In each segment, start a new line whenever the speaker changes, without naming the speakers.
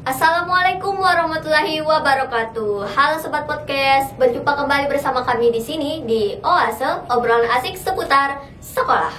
Assalamualaikum warahmatullahi wabarakatuh. Halo sobat podcast, berjumpa kembali bersama kami di sini di Oase, obrolan asik seputar sekolah.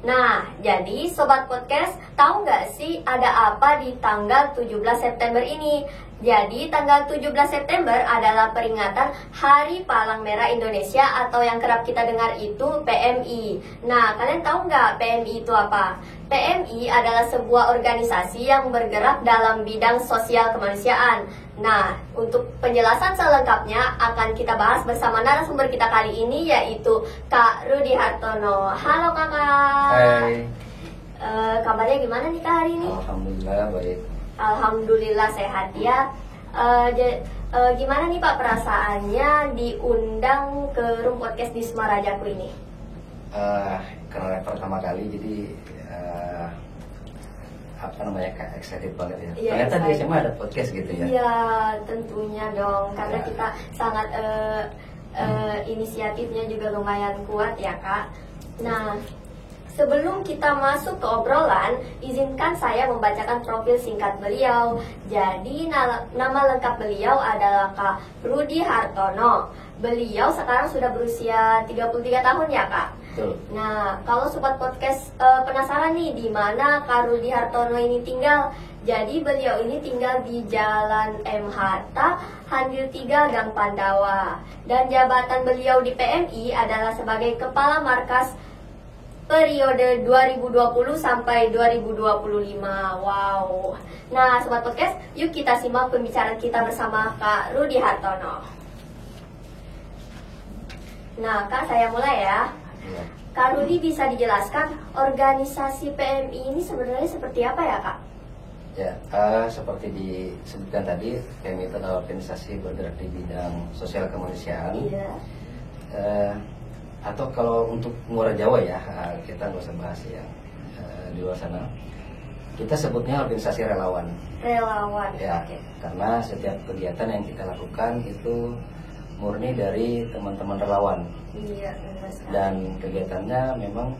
Nah, jadi sobat podcast, tahu nggak sih ada apa di tanggal 17 September ini? Jadi tanggal 17 September adalah peringatan Hari Palang Merah Indonesia atau yang kerap kita dengar itu PMI. Nah, kalian tahu nggak PMI itu apa? PMI adalah sebuah organisasi yang bergerak dalam bidang sosial kemanusiaan. Nah, untuk penjelasan selengkapnya akan kita bahas bersama narasumber kita kali ini, yaitu Kak Rudy Hartono. Halo Kakak.
Hai.
Kabarnya gimana nih Kak hari ini?
Alhamdulillah baik.
Alhamdulillah sehat ya. Gimana nih Pak perasaannya diundang ke Room Podcast di Semarajaku ini?
Karena pertama kali jadi kayak excited banget ya.
Iya,
Ternyata di
excited.
SMA ada podcast gitu ya.
Iya, tentunya dong, karena
Ya.
kita sangat inisiatifnya juga lumayan kuat ya Kak. Nah, sebelum kita masuk ke obrolan, izinkan saya membacakan profil singkat beliau. Jadi nama lengkap beliau adalah Kak Rudy Hartono. Beliau sekarang sudah berusia 33 tahun ya Kak.
Betul.
Nah, kalau sobat podcast penasaran nih di mana Kak Rudy Hartono ini tinggal. Jadi beliau ini tinggal di Jalan M. Hatta, Handil 3, Gang Pandawa. Dan jabatan beliau di PMI adalah sebagai Kepala Markas periode 2020 sampai 2025. Wow. Nah, sobat podcast, yuk kita simak pembicaraan kita bersama Kak Rudy Hartono. Nah, Kak, saya mulai ya.
Ya.
Kak Rudy, bisa dijelaskan organisasi PMI ini sebenarnya seperti apa ya, Kak?
Ya, seperti disebutkan tadi, PMI itu adalah organisasi bergerak di bidang sosial kemanusiaan.
Iya.
Atau kalau untuk Muara Jawa ya, kita nggak usah bahas yang di luar sana. Kita sebutnya organisasi relawan.
Relawan.
Ya,
Oke.
karena setiap kegiatan yang kita lakukan itu murni dari teman-teman relawan.
Iya, benar sekali.
Dan kegiatannya memang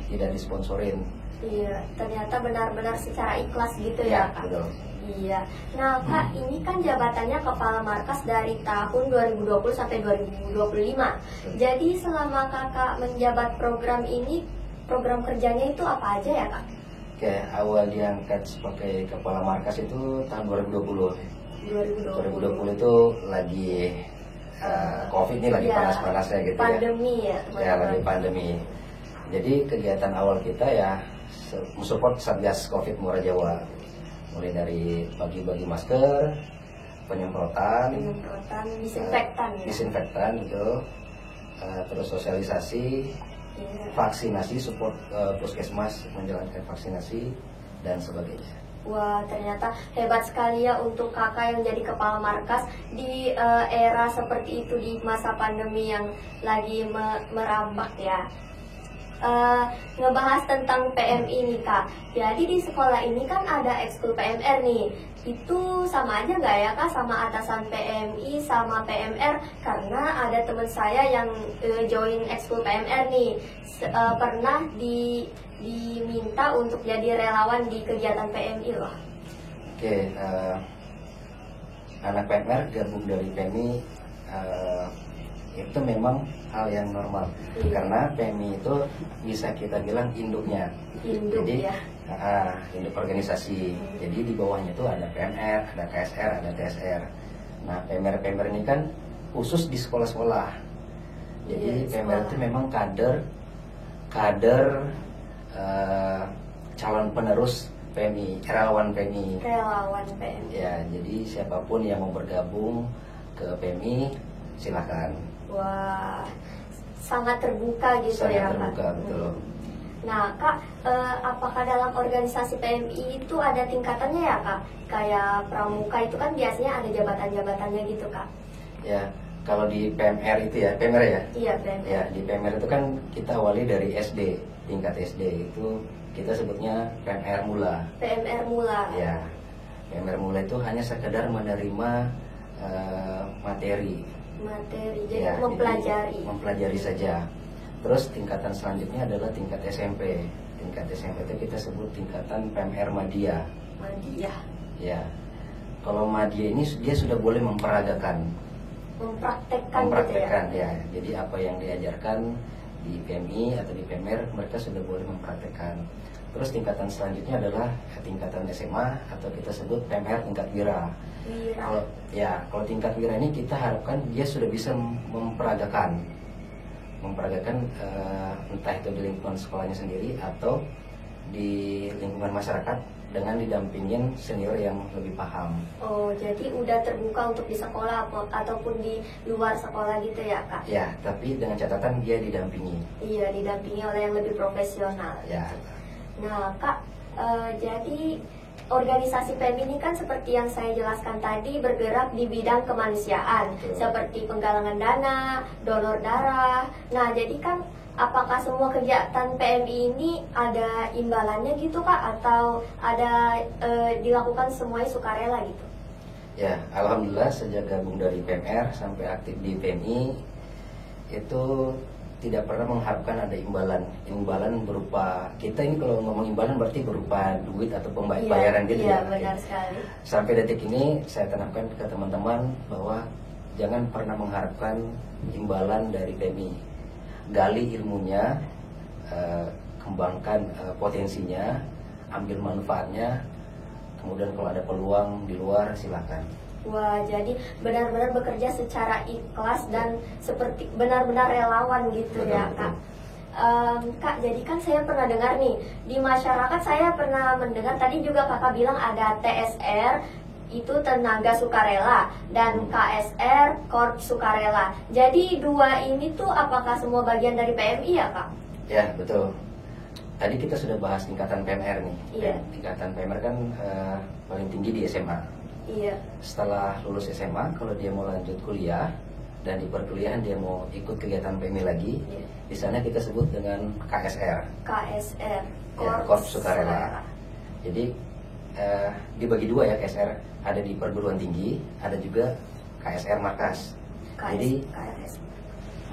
tidak disponsorin.
Iya, ternyata benar-benar secara ikhlas gitu ya, Kak.
Betul.
Iya. Nah, Kak, ini kan jabatannya Kepala Markas dari tahun 2020 sampai 2025. Jadi selama Kakak menjabat program ini, program kerjanya itu apa aja ya, Kak?
Oke, awal diangkat sebagai Kepala Markas itu tahun 2020. 2020 itu lagi COVID ini lagi
Iya,
panas-panasnya gitu
pandemi ya.
ya. Ya, lagi pandemi. Jadi kegiatan awal kita ya mensupport Satgas COVID Muara Jawa. Mulai dari bagi-bagi masker, penyemprotan, disinfektan gitu, terus sosialisasi,
Iya.
vaksinasi, support puskesmas menjalankan vaksinasi dan sebagainya.
Wah, ternyata hebat sekali ya untuk kakak yang jadi kepala markas di era seperti itu, di masa pandemi yang lagi merambat ya. Ngebahas tentang PMI nih Kak. Jadi di sekolah ini kan ada ekskul PMR nih. Itu sama aja nggak ya Kak sama atasan PMI sama PMR? Karena ada teman saya yang join ekskul PMR nih. Pernah diminta untuk jadi relawan di kegiatan PMI loh.
Oke, anak PMR gabung dari PMI itu memang hal yang normal.
Iya.
Karena PMI itu bisa kita bilang induknya.
Induk
Jadi
ya.
induk organisasi. Jadi di bawahnya itu ada PMR, ada KSR, ada TSR. Nah, PMR ini kan khusus di sekolah-sekolah. Jadi
Iya,
PMR
sekolah.
itu memang kader calon penerus PMI, relawan PMI.
Relawan PMI.
Ya, jadi siapapun yang mau bergabung ke PMI silakan.
Wah, sangat terbuka gitu ya
Sangat
Kak.
terbuka, betul.
Nah Kak, apakah dalam organisasi PMI itu ada tingkatannya ya Kak? Kayak pramuka itu kan biasanya ada jabatan-jabatannya gitu Kak.
Ya, kalau di PMR itu ya, PMR ya?
Iya, PMR.
Ya, di PMR itu kan kita awali dari SD, tingkat SD itu kita sebutnya PMR Mula.
PMR Mula.
Ya, PMR Mula itu hanya sekedar menerima materi.
Jadi
Ya,
mempelajari.
jadi mempelajari saja. Terus tingkatan selanjutnya adalah tingkat SMP. Tingkat SMP itu kita sebut tingkatan PMR Madya.
Madya.
Ya. Kalau Madya ini dia sudah boleh memperagakan.
Mempraktekkan gitu
ya. Jadi apa yang diajarkan di PMI atau di PMR mereka sudah boleh mempraktekkan. Terus tingkatan selanjutnya adalah tingkatan SMA atau kita sebut PMR tingkat wira. Kalau tingkat wira ini kita harapkan dia sudah bisa memperagakan entah itu di lingkungan sekolahnya sendiri atau di lingkungan masyarakat dengan didampingin senior yang lebih paham.
Oh, jadi udah terbuka untuk di sekolah ataupun di luar sekolah gitu ya, Kak?
Ya, tapi dengan catatan dia didampingi.
Iya, didampingi oleh yang lebih profesional.
Ya.
Nah, Kak, jadi organisasi PMI ini kan seperti yang saya jelaskan tadi bergerak di bidang kemanusiaan.
Betul.
Seperti penggalangan dana, donor darah. Nah, jadi kan apakah semua kegiatan PMI ini ada imbalannya gitu, Kak? Atau ada dilakukan semuanya sukarela gitu?
Ya, alhamdulillah sejak gabung dari PMR sampai aktif di PMI itu tidak pernah mengharapkan ada imbalan. Imbalan berupa, kita ini kalau ngomong imbalan berarti berupa duit atau pembayaran gitu
ya. Iya,
ya.
benar sekali.
Sampai detik ini saya tanamkan ke teman-teman bahwa jangan pernah mengharapkan imbalan dari PMI. Gali ilmunya, kembangkan potensinya, ambil manfaatnya, kemudian kalau ada peluang di luar silakan.
Wah, jadi benar-benar bekerja secara ikhlas dan seperti benar-benar relawan gitu. Betul, ya, Kak. Kak, jadi kan saya pernah dengar nih di masyarakat, saya pernah mendengar tadi juga Kakak bilang ada TSR itu tenaga sukarela dan KSR Korps Sukarela. Jadi dua ini tuh apakah semua bagian dari PMI ya, Kak?
Ya, betul. Tadi kita sudah bahas tingkatan PMR nih.
Iya.
Tingkatan PMR kan paling tinggi di SMA.
Iya.
Setelah lulus SMA, kalau dia mau lanjut kuliah dan di perkuliahan dia mau ikut kegiatan PMI lagi,
iya,
di sana kita sebut dengan KSR.
KSR,
Korps Sukarela. Jadi dibagi dua ya KSR, ada di perguruan tinggi, ada juga KSR Markas. Jadi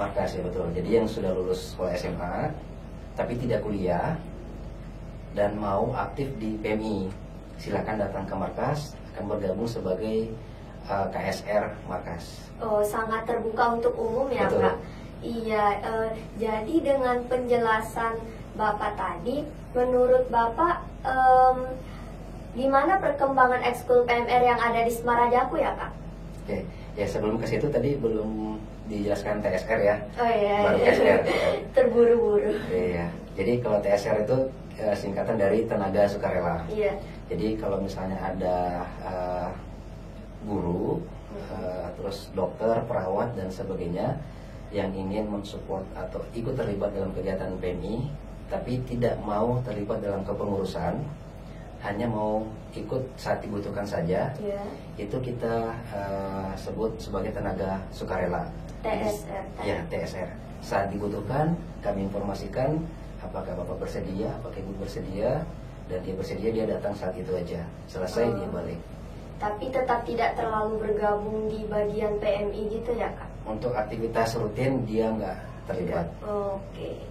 Markas ya betul. Jadi yang sudah lulus sekolah SMA tapi tidak kuliah dan mau aktif di PMI, silakan datang ke Markas, akan bergabung sebagai KSR Markas.
Oh, sangat terbuka untuk umum ya,
betul,
Kak? Iya, jadi dengan penjelasan Bapak tadi, menurut Bapak gimana perkembangan ekskul PMR yang ada di Semarajaku ya, Kak?
Oke, ya sebelum ke situ tadi belum dijelaskan TSR ya.
Oh iya,
baru TSR.
Terburu-buru.
Iya, jadi kalau TSR itu singkatan dari tenaga sukarela.
Iya.
Jadi kalau misalnya ada guru, terus dokter, perawat dan sebagainya yang ingin mensupport atau ikut terlibat dalam kegiatan PMI, tapi tidak mau terlibat dalam kepengurusan, hanya mau ikut saat dibutuhkan saja,
yeah,
itu kita sebut sebagai tenaga sukarela.
TSR.
Ya, TSR. Saat dibutuhkan, kami informasikan apakah Bapak bersedia, apakah Ibu bersedia, dan dia bersedia, dia datang saat itu aja. Selesai dia balik.
Tapi tetap tidak terlalu bergabung di bagian PMI gitu ya, Kak?
Untuk aktivitas rutin dia nggak terlibat.
Oke.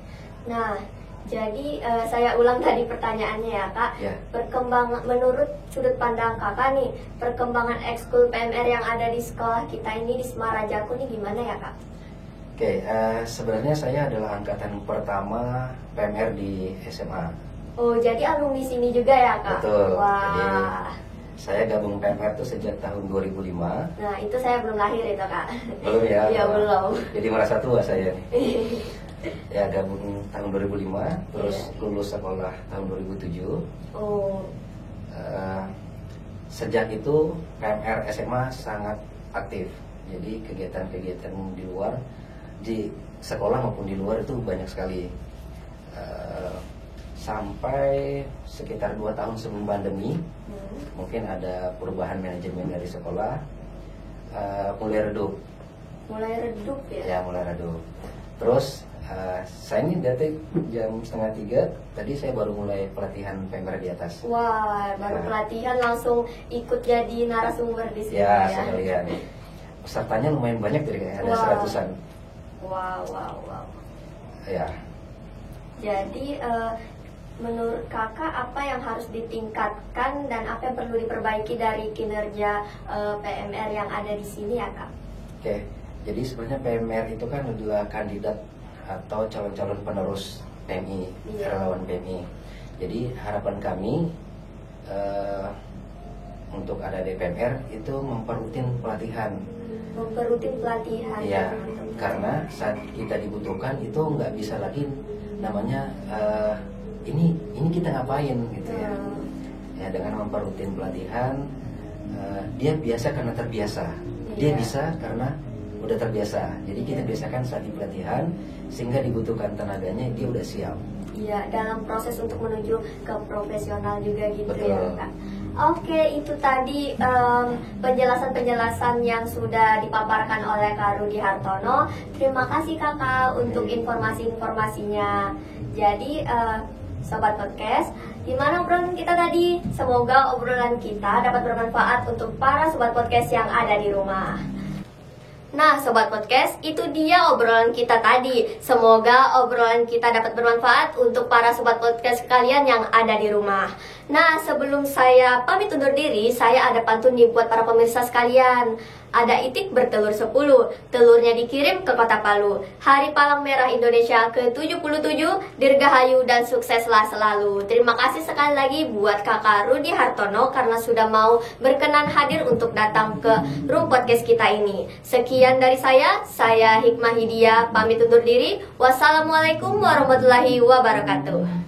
Nah, jadi saya ulang tadi pertanyaannya ya, Kak.
Ya.
Perkembangan menurut sudut pandang Kakak nih, perkembangan ekskul PMR yang ada di sekolah kita ini di Semarajaku nih gimana ya, Kak?
Oke, sebenarnya saya adalah angkatan pertama PMR di SMA.
Oh, jadi alumni sini juga ya, Kak?
Betul.
Wah.
Jadi saya gabung PMR itu sejak tahun 2005.
Nah, itu saya belum lahir itu, Kak.
Belum ya?
Iya, belum.
Jadi merasa tua saya nih. Ya, gabung tahun 2005, terus lulus sekolah tahun 2007.
Oh.
Sejak itu PMR SMA sangat aktif. Jadi kegiatan-kegiatan di luar, di sekolah maupun di luar itu banyak sekali. Sampai sekitar 2 tahun sebelum pandemi, mungkin ada perubahan manajemen dari sekolah, mulai redup.
Mulai redup ya?
Ya, mulai redup. Terus saya ini dari jam 2:30 tadi saya baru mulai pelatihan PMR di atas.
Wah, baru pelatihan langsung ikut jadi narasumber di sini
ya.
ya.
Sekalian. pesertanya lumayan banyak dari kayak ada
Wow.
100-an.
Wow.
Ya.
Jadi menurut kakak apa yang harus ditingkatkan dan apa yang perlu diperbaiki dari kinerja PMR yang ada di sini ya kak?
Oke, jadi sebenarnya PMR itu kan adalah kandidat atau calon-calon penerus PMI,
Iya.
relawan PMI. Jadi harapan kami untuk ada di PMR itu memperrutin pelatihan.
Memperutin pelatihan.
Iya,
teman-teman.
karena saat kita dibutuhkan itu nggak bisa lagi namanya ini kita ngapain gitu ya. Ya dengan memperrutin pelatihan, dia biasa karena terbiasa. Dia
Iya.
bisa karena udah terbiasa. Jadi kita biasakan saat di pelatihan sehingga dibutuhkan tenaganya dia udah siap.
Iya, dalam proses untuk menuju ke profesional juga gitu.
Betul.
Ya kak. Oke, itu tadi penjelasan-penjelasan yang sudah dipaparkan oleh Kak Rudi Hartono. Terima kasih kakak untuk informasi-informasinya. Jadi Sobat Podcast, gimana obrolan kita tadi? Semoga obrolan kita dapat bermanfaat untuk para Sobat Podcast yang ada di rumah. Nah, Sobat Podcast, itu dia obrolan kita tadi. Semoga obrolan kita dapat bermanfaat untuk para Sobat Podcast kalian yang ada di rumah. Nah, sebelum saya pamit undur diri, saya ada pantun nih buat para pemirsa sekalian. Ada itik bertelur 10, telurnya dikirim ke kota Palu. Hari Palang Merah Indonesia ke-77, dirgahayu dan sukseslah selalu. Terima kasih sekali lagi buat kakak Rudi Hartono karena sudah mau berkenan hadir untuk datang ke room podcast kita ini. Sekian dari saya Hikmah Hidia, pamit undur diri. Wassalamualaikum warahmatullahi wabarakatuh.